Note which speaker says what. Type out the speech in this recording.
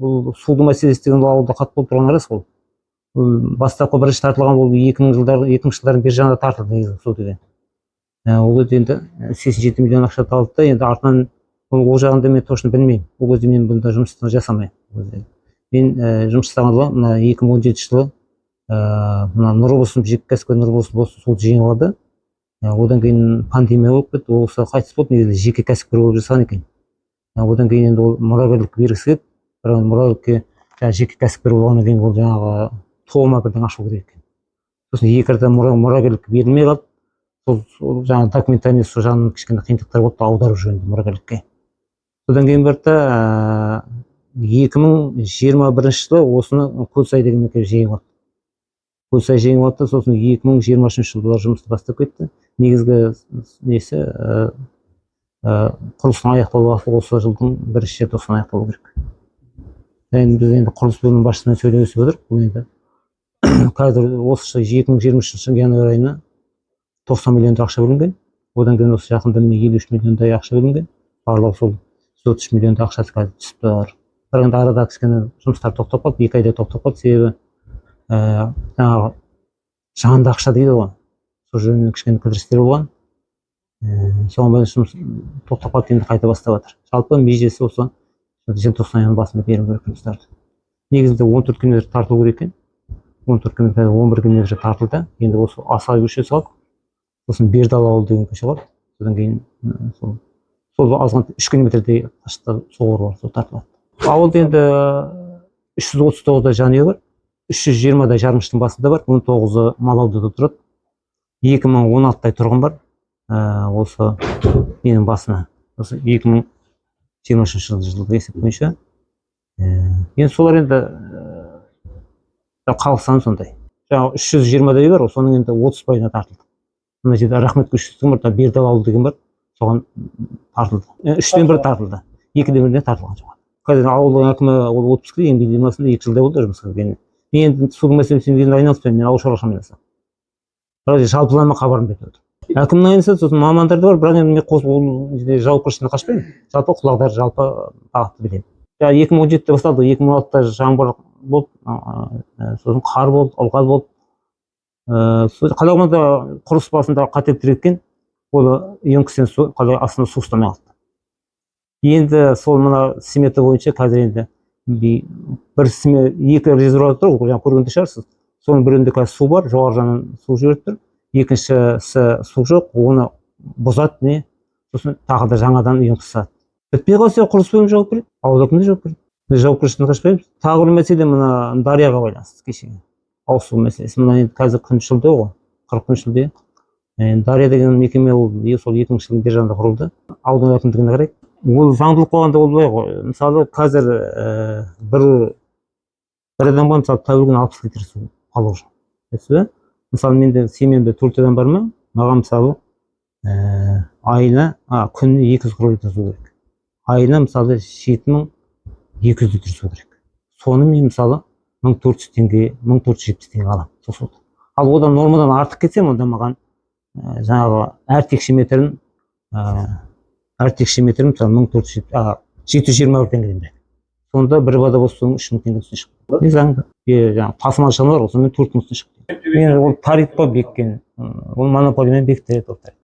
Speaker 1: бұл суды мәселесі деген ауылда қатты болып тұрған рас ол. Бастапқы бірінші тартылған ол 2000 жылдардың бер жағында тартылды негізі су деген. Ол кезде енді 87 миллион ақша талды да, енді артынан ол жағында мен точно білмеймін. Ол кезде мен бұнда жұмыс жасамаймын. Мен жұмыс жасағанда мына 2017 жылы мына Нұрболсын жеке кәсіпкер Нұрболсын суды жеңіп алды. Одан кейін пандемия болып кетті, ол қайтыс болды, негізі жеке кәсіпкер болып жасаған екен. Одан кейін енді ол мұрагерлікке бергісі келді, бірақ мұрагерлікке жеке кәсіпкер болғаннан кейін ол жаңағы тоғыма бірден ашу керек екен. Сосын екі арада мұрагерлікке берілмей қалды. Сол жаңағы документальный сол жағынан кішкене қиындықтар болды, аударып жүргенде мұрагерлікке. Содан кейін барда 2021 жылы осыны Көлсай деген мекеме жеңіп алды. Көлсай жеңіп алды, сосын 2023 жылы бұлар жұмысты бастап кетті. Негізгі несі құрылыстың аяқталуы осы жылдың 1 желтоқсан аяқталу керек. Біз енді құрылыс бөлімінің басшысымен сөйлесіп отырмыз. Бұл енді қазір осы 2023 жылы январь айына 90 миллиондай ақша бөлінген. Одан кейін осы жақында 53 миллиондай ақша бөлінген. Барлығы сол 130 миллиондай ақшасы қазір түсіп тұр. Бірақ енді арада кішкене жұмыстар тоқтап қалды, 2 айда тоқтап қалды, себебі жаңағы жанды ақша дейді ғой, сол жөнінен кішкене кідірістер болған. Соған байланысты жұмыс тоқтап қалды, енді қайта бастап жатыр. Жалпы межесі осы желтоқсан айының басында беру керек жұмыстарды. Негізінде 14 км тартылу керек екен. 14 км 11 км тартылды. Енді осы Асай көшесі қалды. Сосын Бердал ауылы деген көше қалды. Содан кейін сол азған 3 км-дей қашықтықта соғыр бар, сол тартылады. Ауылда енді 339-да жанұя бар. 320-дай жармыштың басында бар, 19-ы мал аулада тұрады. 2016-дай тұрғын бар. Осы менің басына, осы 2023 жылғы есеп бойынша. Енді солар енді халық саны сондай. Жаңағы 320-дай бар, соның енді 30%-ына тартылды. Мына жерде Рахмет көшесінің бар, Бердал ауылы деген бар, соған тартылды. 3-тен 1 тартылды, 2-ден 1-не тартылған жоқ. Қазір ауылдың әкімі ол отпускіде еңбек демалысында 2 жылдай болды жұмысқа келгеніне. Мен енді судың мәселесімен айналыспаймын, мен ауыл шаруашылығымен айналысамын. Бірақ жалпылама хабарым беріп отыр. Әкімнің айналысады, сосын мамандар да бар, бірақ енді мен ол жауапкершіліктен қашпаймын. Жалпы құлағдар жалпы бағытты білемін. 2017-де басталды, 2016-да жаңбыр болды, сосын қар болды, ылғал болды. Қалауымда құрылыс басында қателіктер кеткен, ол ең су астына су ұстамай қалды. Енді сол мына смета бойынша қазір енді 2 резервуар тұр, жаңа көргенде шығарсыз. Соның бірінде қазір су бар, жоғары жағынан су жіберіп тұр. Екіншісі су жоқ, оны бұзады не, сосын тағы да жаңадан енгізеді. Бітпей қалса құрылыс бөлімі жауап береді, ауыл әкімі жауап береді. Біз жауапкершіліктен қашпаймыз. Тағы бір мәселе мына дарияға байланысты кешегі. Ауызсу мәселесі. Мына енді қазір күн жылды ғой, 40 күн жылды. Дария деген мекеме ол сол 2000 жылдың бер жағында құрылды. Аудан әкімдігіне қарайды. Ол заңдылық болғанда ол былай ғой. Мысалы қазір бір адамға мысалы тәулігіне 60 литр су алу үшін. Мысалы менде семьямда 4 адам бар ма? Маған мысалы айына күніне 240 литр су керек. Айына мысалы 7200 литр су керек. Соны мен мысалы 1400 теңге, 1470 теңге аламын сол суды. Ал одан нормадан артық кетсем, онда маған жаңағы әр текше метрін мысалы 721 теңгеден береді. Сонда бір водовоз суының 3000 теңге үстіне шықты. Не заңды. Жаңағы тасымалшылар бар, сонымен 4000 үстіне шықты. Мен ол тариф па беккен, ол монополиямен бекітіледі ол тариф.